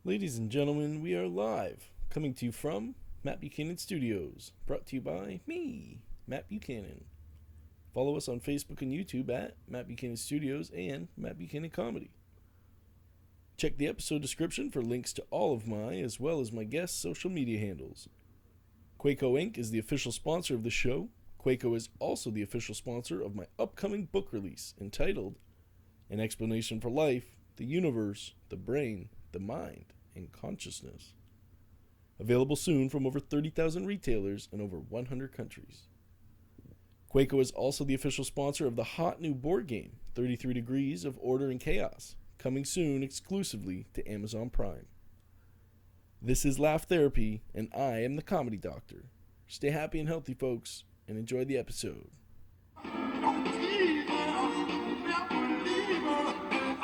Ladies and gentlemen, we are live, coming to you from Matt Buchanan Studios, brought to you by me, Matt Buchanan. Follow us on Facebook and YouTube at Matt Buchanan Studios and Matt Buchanan Comedy. Check the episode description for links to all of my, as well as my guests' social media handles. Quaco Inc. is the official sponsor of the show. Quaco is also the official sponsor of my upcoming book release entitled An Explanation for Life, the Universe, the Brain, the Mind, and Consciousness. Available soon from over 30,000 retailers in over 100 countries. Quaco is also the official sponsor of the hot new board game, 33 Degrees of Order and Chaos, coming soon exclusively to Amazon Prime. This is Laugh Therapy, and I am the Comedy Doctor. Stay happy and healthy, folks, and enjoy the episode.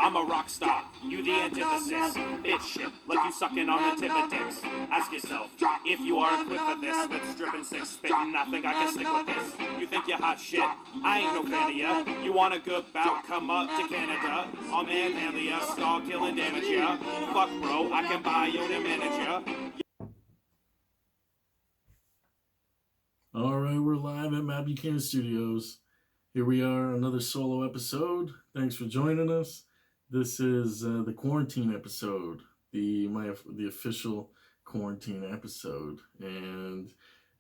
I'm a rock star, you the antithesis. Bitch shit, like you sucking on the tip of dicks. Ask yourself, if you are equipped for this, with stripping six spitting, I think I can stick with this. You think you're hot shit, I ain't no fan of ya. You want a good bout, come up to Canada. I'll manhandle ya, star killing damage ya. Fuck bro, I can buy you and manage ya. All right, we're live at Matt Buchanan Studios. Here we are, another solo episode. Thanks for joining us. This is the quarantine episode, the official quarantine episode, and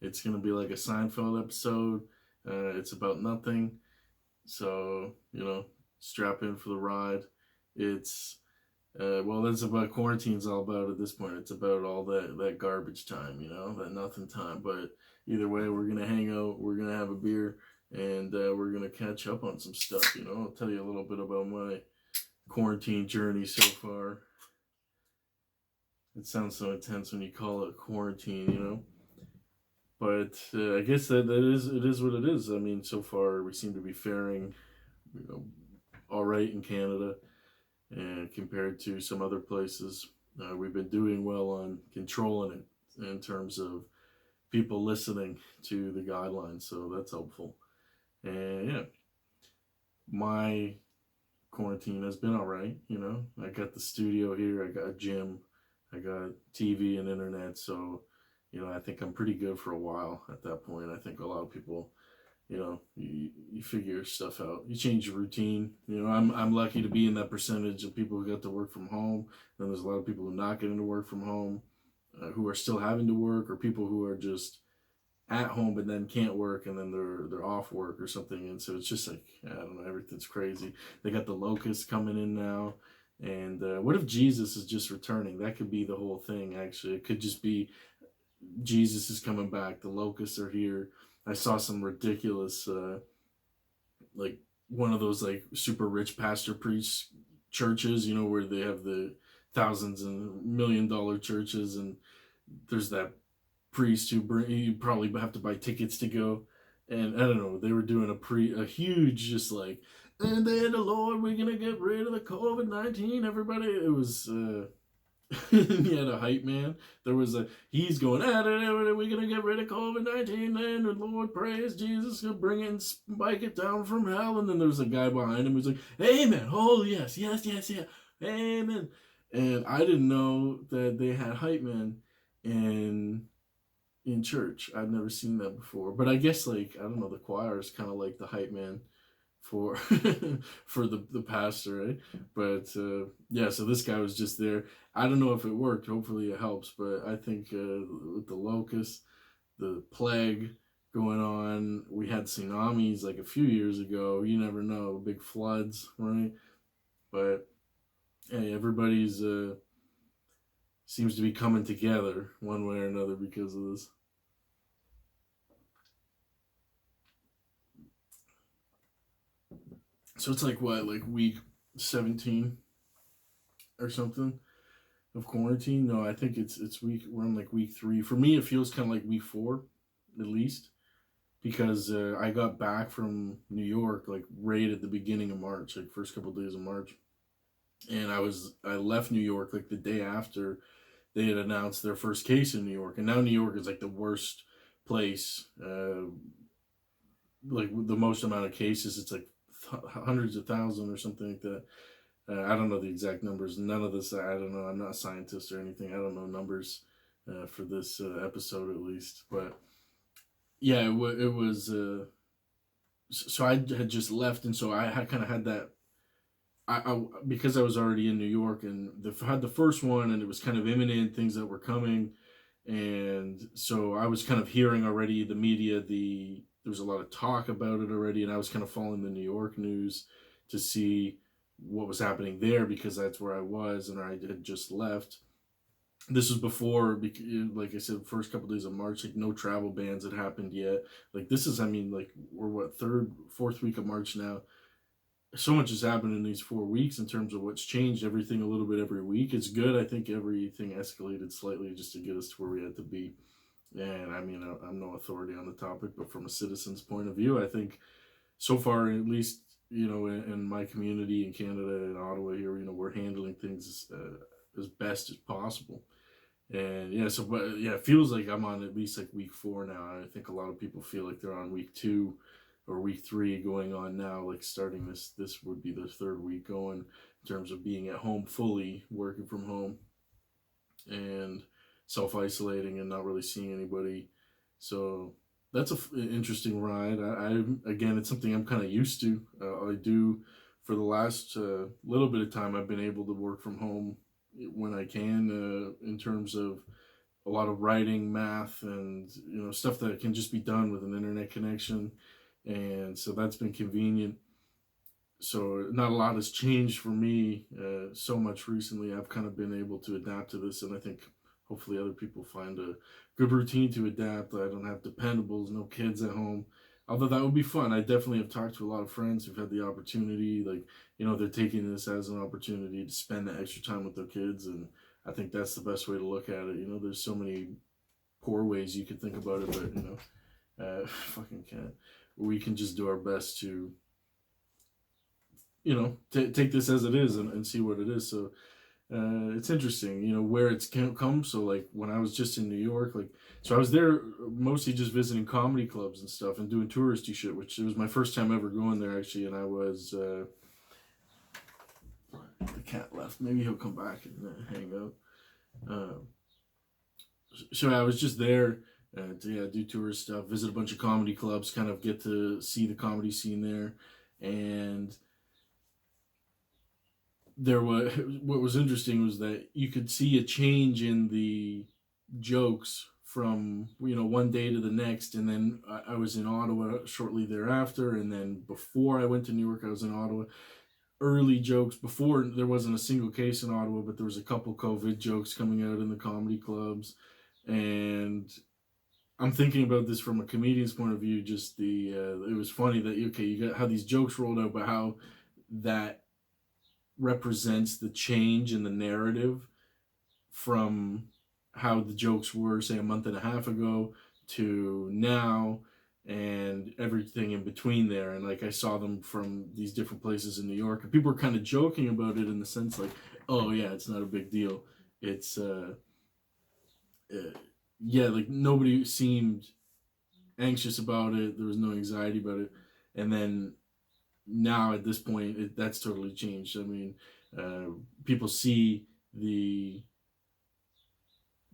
it's gonna be like a Seinfeld episode. It's about nothing, so strap in for the ride. It's that's about quarantine's all about at this point. It's about all that garbage time, that nothing time. But either way, we're gonna hang out, we're gonna have a beer, and we're gonna catch up on some stuff. I'll tell you a little bit about my quarantine journey so far. It sounds so intense when you call it quarantine, but I guess it is what it is. I mean, so far we seem to be faring, all right in Canada, and compared to some other places, we've been doing well on controlling it in terms of people listening to the guidelines, so that's helpful. And my quarantine has been all right. I got the studio here, I got a gym, I got TV and internet, so I think I'm pretty good for a while at that point. I think a lot of people, you figure stuff out, you change your routine. I'm lucky to be in that percentage of people who got to work from home. Then there's a lot of people who are not getting to work from home, who are still having to work, or people who are just at home but then can't work, and then they're off work or something, and so it's just like, I don't know, everything's crazy. They got the locusts coming in now, and what if Jesus is just returning? That could be the whole thing. Actually, it could just be Jesus is coming back, the locusts are here. I saw some ridiculous like one of those like super rich pastor priest churches, where they have the thousands and $1 million churches, and there's that priest who you probably have to buy tickets to go, and I don't know, they were doing a huge, just like, and then the Lord, we're gonna get rid of the COVID-19, everybody. It was he had a hype man. He's going, we're gonna get rid of COVID-19, and the Lord, praise Jesus, gonna bring it and spike it down from hell. And then there's a guy behind him who's like, amen, oh yes, amen. And I didn't know that they had hype men in church. I've never seen that before, but I guess, like, I don't know, the choir is kind of like the hype man for for the pastor, right? But so this guy was just there. I don't know if it worked. Hopefully it helps, but I think with the locusts, the plague going on, we had tsunamis like a few years ago. You never know, big floods, right? But hey, everybody's seems to be coming together one way or another because of this. So it's like what, like week 17 or something of quarantine? No, I think it's we're on like week 3. For me, it feels kind of like week 4, at least, because I got back from New York like right at the beginning of March, like first couple of days of March, and I left New York like the day after they had announced their first case in New York, and now New York is like the worst place, like the most amount of cases. It's like hundreds of thousands or something like that. I don't know the exact numbers. None of this, I don't know. I'm not a scientist or anything. I don't know numbers for this episode at least. But yeah, it was. So I had just left, and so I had kind of had that. Because I was already in New York and had the first one, and it was kind of imminent things that were coming, and so I was kind of hearing already the media. There was a lot of talk about it already, and I was kind of following the New York news to see what was happening there because that's where I was, and I had just left. This was before, like I said, first couple of days of March, like no travel bans had happened yet. Like this is, I mean, like we're what, fourth week of March now. So much has happened in these 4 weeks in terms of what's changed. Everything a little bit every week. It's good. I think everything escalated slightly just to get us to where we had to be. And I mean, I'm no authority on the topic, but from a citizen's point of view, I think so far, at least, in my community in Canada and Ottawa here, we're handling things as best as possible. And yeah, so but yeah, it feels like I'm on at least like week 4 now. I think a lot of people feel like they're on week 2 or week 3 going on now. Like starting this would be the third week going in terms of being at home fully, working from home, and self isolating and not really seeing anybody. So that's an interesting ride. I again, it's something I'm kind of used to. I do for the last little bit of time. I've been able to work from home when I can, in terms of a lot of writing, math, and stuff that can just be done with an internet connection, and so that's been convenient. So not a lot has changed for me so much recently. I've kind of been able to adapt to this, and I think hopefully other people find a good routine to adapt. I don't have dependables, no kids at home. Although that would be fun. I definitely have talked to a lot of friends who've had the opportunity, like, they're taking this as an opportunity to spend that extra time with their kids, and I think that's the best way to look at it. There's so many poor ways you could think about it, but, fucking can't. We can just do our best to take this as it is and see what it is. So it's interesting, where it's come. So like when I was just in New York, like, so I was there mostly just visiting comedy clubs and stuff and doing touristy shit, which it was my first time ever going there actually. And I was, the cat left. Maybe he'll come back and hang out. So I was just there to do tourist stuff, visit a bunch of comedy clubs, kind of get to see the comedy scene there. And what was interesting was that you could see a change in the jokes from one day to the next. And then I was in Ottawa shortly thereafter, and then before I went to New York, I was in Ottawa. Early jokes before, there wasn't a single case in Ottawa, but there was a couple COVID jokes coming out in the comedy clubs. And I'm thinking about this from a comedian's point of view. Just it was funny that you got how these jokes rolled out, but how that represents the change in the narrative from how the jokes were, say, a month and a half ago to now, and everything in between there. And like I saw them from these different places in New York, and people were kind of joking about it in the sense like, oh yeah, it's not a big deal. It's yeah, like nobody seemed anxious about it. There was no anxiety about it. And then now at this point, that's totally changed. I mean, people see the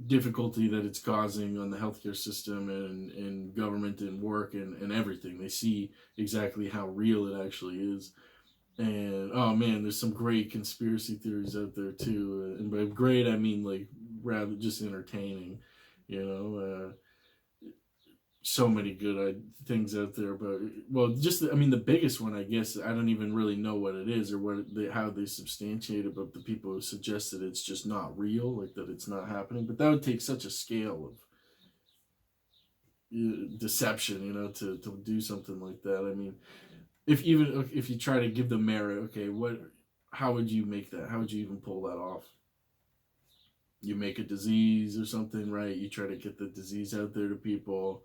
difficulty that it's causing on the healthcare system and government and work and everything. They see exactly how real it actually is. And oh man, there's some great conspiracy theories out there too. And by great, I mean like rather just entertaining, so many good things out there. But the biggest one, I guess, I don't even really know what it is or how they substantiate it, but the people who suggest that it's just not real, like that it's not happening. But that would take such a scale of deception, to do something like that. I mean, if you try to give the merit, okay, how would you make that? How would you even pull that off? You make a disease or something, right? You try to get the disease out there to people.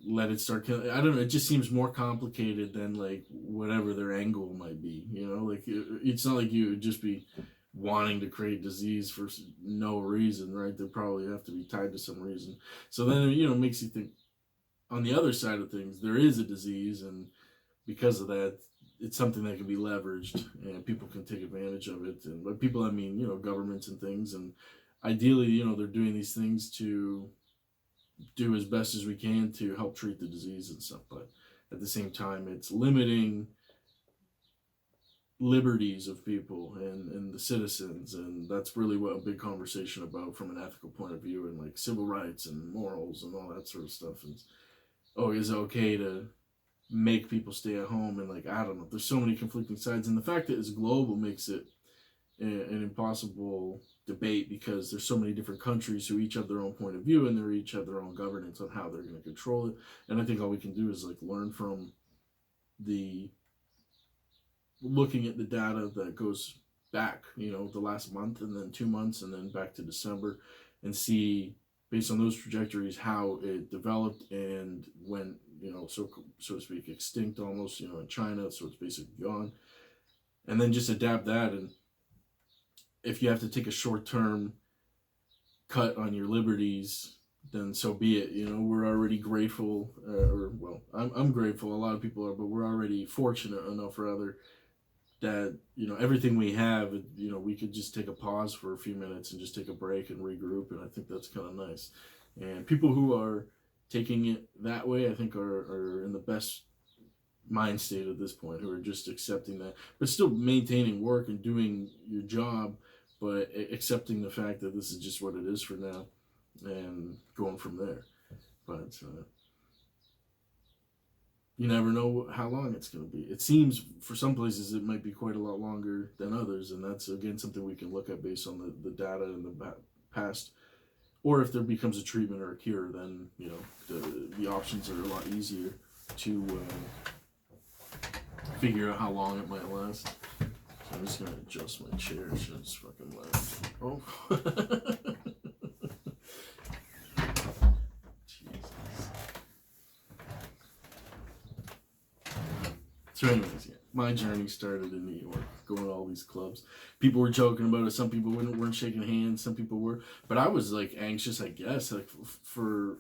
Let it start killing. I don't know. It just seems more complicated than like whatever their angle might be. Like it's not like you would just be wanting to create disease for no reason, right? They probably have to be tied to some reason. So then it makes you think. On the other side of things, there is a disease, and because of that, it's something that can be leveraged and people can take advantage of it. And by people, I mean, governments and things. And ideally, they're doing these things to do as best as we can to help treat the disease and stuff. But at the same time, it's limiting liberties of people and the citizens. And that's really what a big conversation about from an ethical point of view, and like civil rights and morals and all that sort of stuff. And, is it okay to make people stay at home? And like, I don't know, there's so many conflicting sides, and the fact that it's global makes it an impossible debate, because there's so many different countries who each have their own point of view, and they each have their own governance on how they're going to control it. And I think all we can do is like learn from looking at the data that goes back, the last month, and then 2 months, and then back to December, and see, based on those trajectories, how it developed and went, so to speak, extinct almost, in China, so it's basically gone. And then just adapt that. And if you have to take a short-term cut on your liberties, then so be it. We're already grateful, I'm grateful, a lot of people are, but we're already fortunate enough, rather, that, everything we have, we could just take a pause for a few minutes and just take a break and regroup. And I think that's kind of nice. And people who are taking it that way, I think are in the best mind state at this point, who are just accepting that, but still maintaining work and doing your job, but accepting the fact that this is just what it is for now and going from there. But you never know how long it's going to be. It seems for some places it might be quite a lot longer than others, and that's, again, something we can look at based on the data in the past. Or if there becomes a treatment or a cure, then the options are a lot easier to figure out how long it might last. So I'm just gonna adjust my chair. It's fucking loud. Oh. So anyways, my journey started in New York, going to all these clubs. People were joking about it. Some people weren't shaking hands. Some people were. But I was, like, anxious, I guess, like, for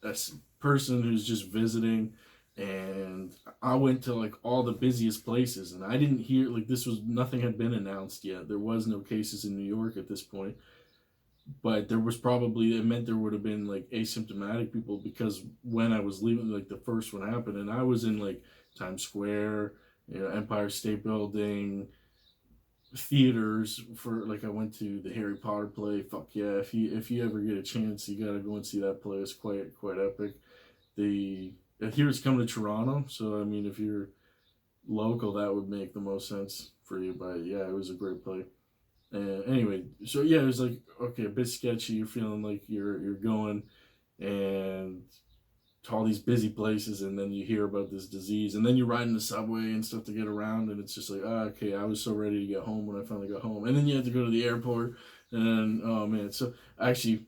a person who's just visiting. And I went to, like, all the busiest places. And I didn't hear, like, nothing had been announced yet. There was no cases in New York at this point. But there was probably, it meant there would have been, like, asymptomatic people, because when I was leaving, like, the first one happened, and I was in, like, Times Square, Empire State Building, theaters for, like, I went to the Harry Potter play. Fuck yeah! If you ever get a chance, you gotta go and see that play. It's quite epic. Here it's coming to Toronto, so I mean, if you're local, that would make the most sense for you. But yeah, it was a great play. Anyway, so yeah, it was like, okay, a bit sketchy. You're feeling like you're going and to all these busy places, and then you hear about this disease, and then you're riding the subway and stuff to get around, and it's just like, okay, I was so ready to get home when I finally got home. And then you have to go to the airport, and oh man. So actually,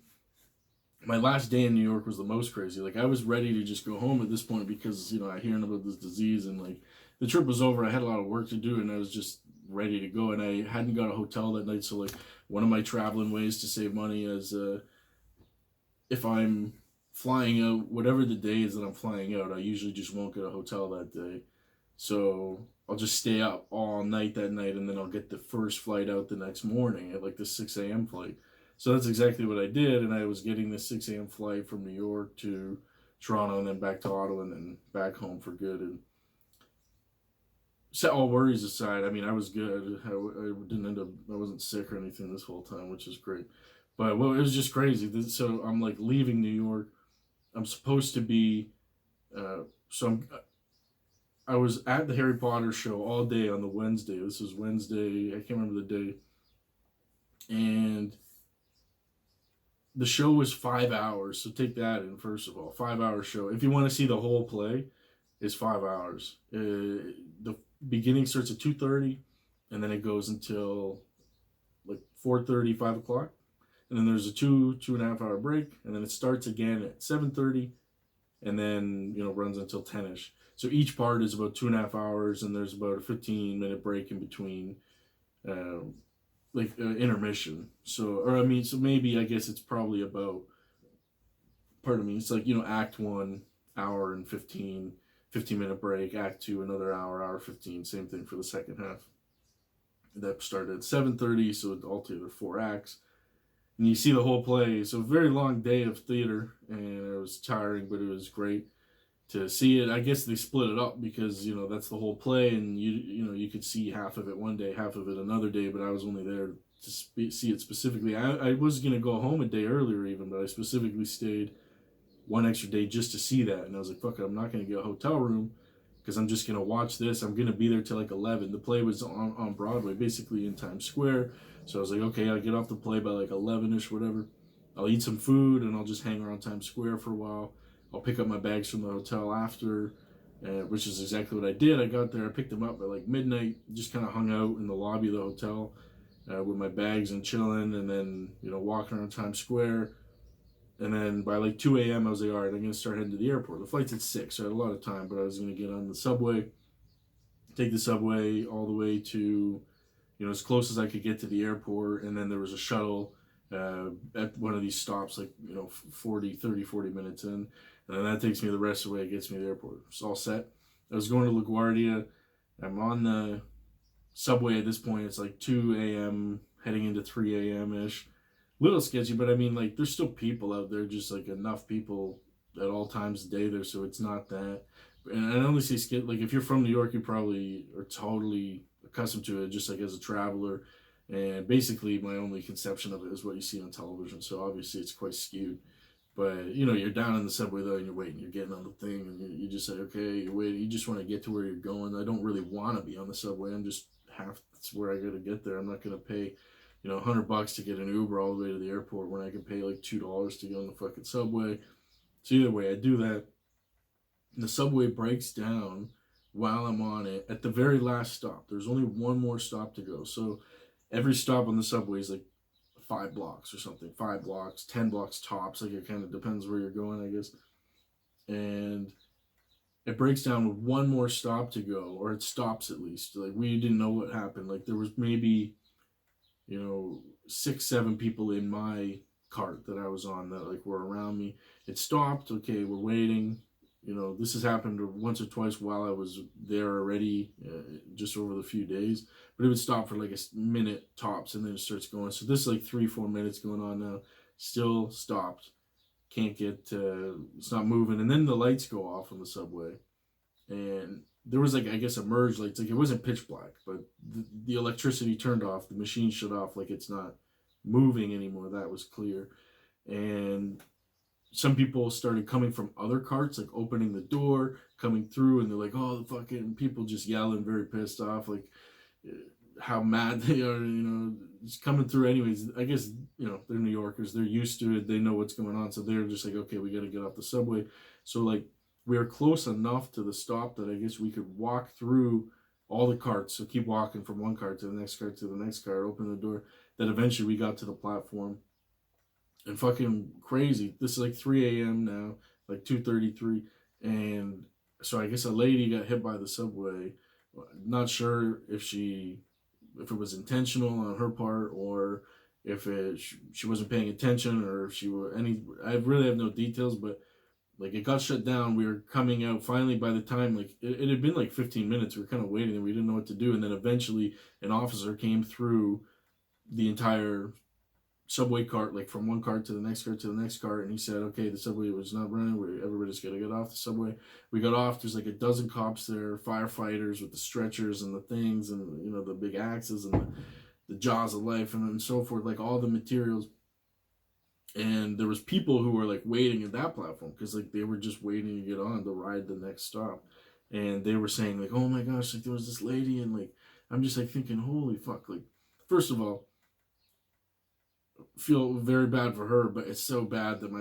my last day in New York was the most crazy. Like, I was ready to just go home at this point, because I hearing about this disease, and like, the trip was over. I had a lot of work to do, and I was just ready to go, and I hadn't got a hotel that night. So like, one of my traveling ways to save money is if I'm flying out, whatever the day is that I'm flying out, I usually just won't get a hotel that day. So I'll just stay up all night that night, and then I'll get the first flight out the next morning at like the 6 a.m. flight. So that's exactly what I did, and I was getting the 6 a.m. flight from New York to Toronto, and then back to Ottawa, and then back home for good. And set all worries aside, I mean, I was good. I wasn't sick or anything this whole time, which is great. But well, it was just crazy. So I'm like leaving New York. I'm supposed to be, I was at the Harry Potter show all day on the Wednesday. This was Wednesday, I can't remember the day. And the show was 5 hours, so take that in, first of all. 5-hour show. If you want to see the whole play, it's 5 hours. The beginning starts at 2:30, and then it goes until like 4:30, 5 o'clock. And then there's a 2.5 hour break, and then it starts again at 7:30, and then runs until 10ish. So each part is about 2.5 hours, and there's about a 15-minute break in between, intermission. So maybe, I guess it's probably about, pardon me, it's like Act 1 hour and 15, 15-minute break, act 2, another hour 15, same thing for the second half. That started at 7:30, so altogether 4 acts. And you see the whole play. So a very long day of theater, and it was tiring, but it was great to see it. I guess they split it up because that's the whole play, and you could see half of it one day, half of it another day. But I was only there to see it specifically. I was gonna go home a day earlier even, but I specifically stayed one extra day just to see that. And I was like, fuck it, I'm not gonna get a hotel room because I'm just gonna watch this. I'm gonna be there till like 11. The play was on Broadway, basically in Times Square. So I was like, okay, I'll get off the play by like 11ish, whatever. I'll eat some food and I'll just hang around Times Square for a while. I'll pick up my bags from the hotel after, which is exactly what I did. I got there, I picked them up at like midnight, just kind of hung out in the lobby of the hotel with my bags and chilling, and then walking around Times Square. And then by like 2 a.m., I was like, all right, I'm going to start heading to the airport. The flight's at 6, so I had a lot of time, but I was going to get on the subway, take the subway all the way to, as close as I could get to the airport. And then there was a shuttle at one of these stops, like, 40 minutes in. And then that takes me the rest of the way. It gets me to the airport. It's all set. I was going to LaGuardia. I'm on the subway at this point. It's like 2 a.m., heading into 3 a.m.-ish. Little sketchy, but I mean, like, there's still people out there, just like enough people at all times of the day there, so it's not that. And I only say skit, like, if you're from New York, you probably are totally accustomed to it, just like as a traveler. And basically, my only conception of it is what you see on television, so obviously it's quite skewed. But you're down in the subway though, and you're waiting, you're getting on the thing, and you just say, okay, you're waiting, you just want to get to where you're going. I don't really want to be on the subway. I'm just that's where I got to get there. I'm not gonna pay $100 to get an Uber all the way to the airport when I can pay like $2 to get on the fucking subway. So either way, I do that. And the subway breaks down while I'm on it at the very last stop. There's only one more stop to go. So every stop on the subway is like 5 blocks or something. 5 blocks, 10 blocks tops. Like, it kind of depends where you're going, I guess. And it breaks down with one more stop to go, or it stops at least. Like, we didn't know what happened. Like, there was maybe 6, 7 people in my cart that I was on that like were around me. It stopped. Okay, we're waiting. This has happened once or twice while I was there already, just over the few days. But it would stop for like a minute tops, and then it starts going. So this is like 3-4 minutes going on now. Still stopped. Can't get. It's not moving. And then the lights go off on the subway, and there was like, I guess, a merge lights. Like, it wasn't pitch black, but the electricity turned off. The machine shut off. Like, it's not moving anymore. That was clear. And some people started coming from other carts, like opening the door, coming through, and they're like, oh, the fucking people just yelling, very pissed off, like how mad they are, just coming through anyways. I guess, they're New Yorkers. They're used to it. They know what's going on. So they're just like, okay, we got to get off the subway. So, like, we are close enough to the stop that I guess we could walk through all the carts. So keep walking from one cart to the next cart to the next cart, open the door. That eventually we got to the platform. And fucking crazy. This is like 3 a.m. now, like 2:33. And so I guess a lady got hit by the subway. Not sure if it was intentional on her part, or if she wasn't paying attention, or if she were I really have no details, but like, it got shut down. We were coming out finally. By the time, like, it had been like 15 minutes, we were kind of waiting and we didn't know what to do. And then eventually an officer came through the entire subway cart, like from one cart to the next cart to the next cart, and he said, okay, the subway was not running, everybody's got to get off the subway. We got off. There's like a dozen cops there, firefighters with the stretchers and the things, and the big axes and the jaws of life, and so forth, like all the materials. And there was people who were like waiting at that platform because like they were just waiting to get on to ride the next stop. And they were saying like, oh my gosh, like there was this lady, and like I'm just like thinking, holy fuck. Like, first of all, feel very bad for her, but it's so bad that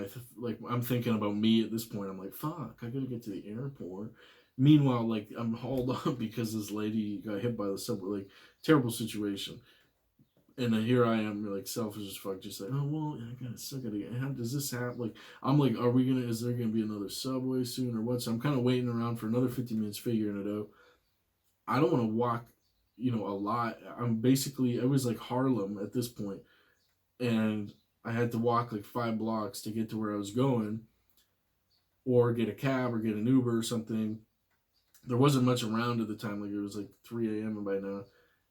I'm thinking about me at this point. I'm like, fuck, I gotta get to the airport. Meanwhile, like, I'm hauled up because this lady got hit by the subway. Like, terrible situation. And then here I am, like, selfish as fuck, just like, oh, well, I still gotta get, how does this happen? Like, I'm like, is there gonna be another subway soon or what? So I'm kind of waiting around for another 50 minutes, figuring it out. I don't want to walk, a lot. It was like Harlem at this point, and I had to walk like 5 blocks to get to where I was going, or get a cab or get an Uber or something. there wasn't much around at the time. Like, it was like 3 a.m. by now.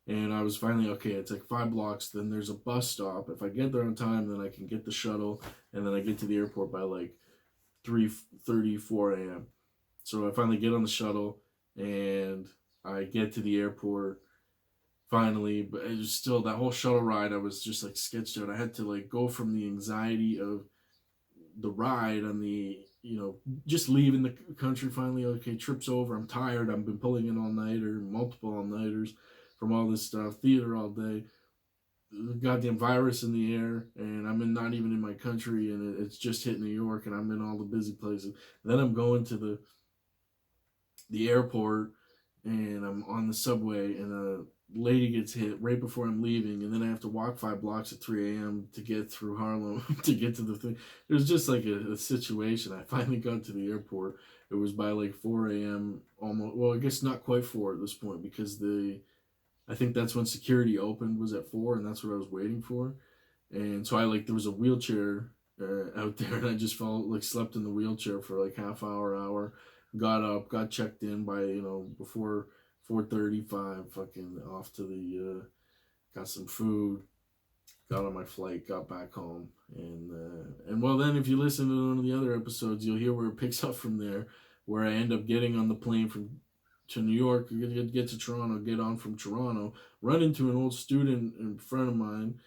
And I was finally, okay, it's like 5 blocks. Then there's a bus stop. If I get there on time, then I can get the shuttle. And then I get to the airport by like 3:30, 4 a.m. So I finally get on the shuttle and I get to the airport finally. But it was still that whole shuttle ride. I was just like sketched out. I had to like go from the anxiety of the ride on the, just leaving the country finally. Okay, trip's over. I'm tired. I've been pulling in all night or multiple all nighters from all this stuff, theater all day. Goddamn virus in the air, and I'm not even in my country, and it's just hit New York, and I'm in all the busy places. Then I'm going to the airport, and I'm on the subway, and a lady gets hit right before I'm leaving, and then I have to walk 5 blocks at 3 a.m. to get through Harlem to get to the thing. It was just like a situation. I finally got to the airport. It was by like 4 a.m. almost. Well, I guess not quite 4 at this point, because I think that's when security opened, was at 4, and that's what I was waiting for. And so there was a wheelchair out there, and I just slept in the wheelchair for like hour, got up, got checked in by, before 4:35, fucking off to got some food, got on my flight, got back home. And well, then if you listen to one of the other episodes, you'll hear where it picks up from there, where I end up getting on the plane to New York, get to Toronto, get on from Toronto, run into an old student in front of mine,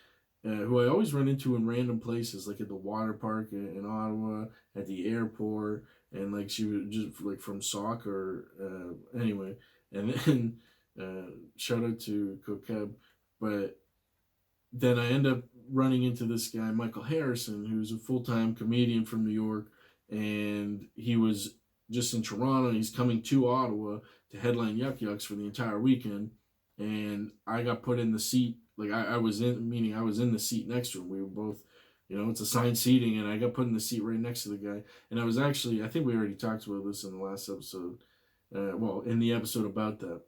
who I always run into in random places, like at the water park in Ottawa, at the airport, and like she was just like from soccer, anyway. And then shout out to Kokeb, but then I end up running into this guy, Michael Harrison, who's a full-time comedian from New York, and he was just in Toronto. He's coming to Ottawa to headline Yuck Yucks for the entire weekend, and I got put in the seat. Like I was in the seat next to him. We were both, it's assigned seating, and I got put in the seat right next to the guy. And I was actually, I think we already talked about this in the last episode. In the episode about that,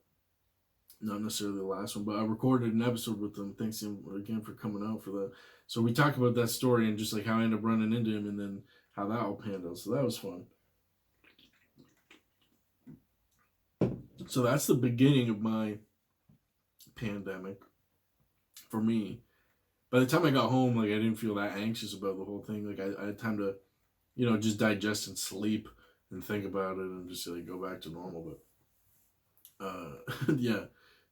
not necessarily the last one, but I recorded an episode with him. Thanks him again for coming out for that. So we talked about that story and just like how I ended up running into him, and then how that all panned out. So that was fun. So that's the beginning of my pandemic for me. By the time I got home, like I didn't feel that anxious about the whole thing. Like I had time to, just digest and sleep and think about it and just like go back to normal. But yeah,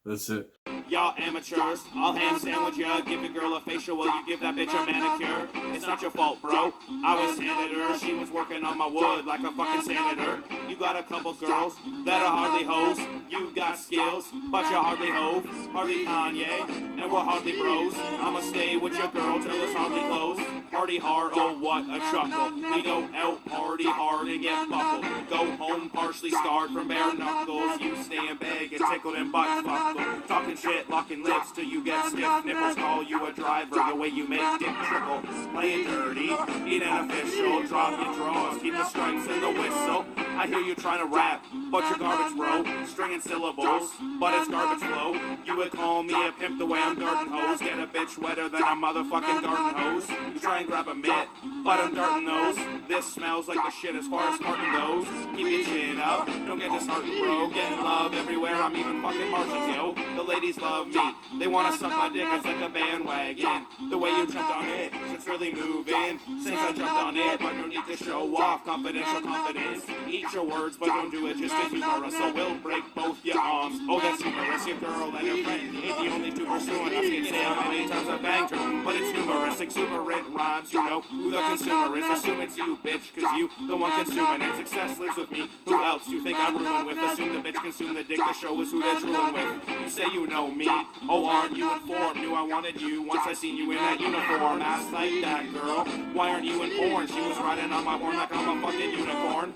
that's it. Y'all amateurs, I'll hand sandwich ya. Give your girl a facial while you give that bitch a manicure. It's not your fault, bro. I was handed her. She was working on my wood like a fucking senator. You got a couple girls that are hardly hoes. You got skills, but you're hardly hoes. Hardly Kanye, and we're hardly bros. I'ma stay with your girl till it's hardly close. Party hard, oh what a chuckle. We go out, party hard and get buckled. Go home partially scarred from bare knuckles. You stay in bed, get tickled and butt fucked. Talking shit, locking lips till you get stiff nipples. Call you a driver, the way you make dick trickle. Playing dirty, eat an official. Drop your drawers, keep the strings and the whistle. I hear you trying to rap, but you're garbage, bro. Stringing syllables, but it's garbage flow. You would call me a pimp the way I'm darting hose. Get a bitch wetter than a motherfucking garden hose. You try and grab a mitt, but I'm darting those. This smells like the shit as far as Martin goes. Keep your chin up, don't get disheartened, bro. Getting love everywhere, I'm even fucking Martians, yo. The ladies love me, they wanna suck my dick, it's like a bandwagon. The way you jumped on it, shit's really moving. Since I jumped on it, but no need to show off confidential confidence. Eat your words, but don't do it just to humor us, so we'll break both your arms. Oh, that's humorous, your girl and your friend ain't the only two pursuing us. Can say how many times I've banged her, but it's humorous, exuberant rhymes. You know who the consumer is, assume it's you, bitch, cause you the one consuming it. Success lives with me, who else you think I'm ruined with? Assume the bitch consume the dick, the show is who they're drooling with. You say you know me, oh aren't you informed? Knew I wanted you once I seen you in that uniform. Ass like that girl, why aren't you in porn? She was riding on my horn like I'm a fucking unicorn.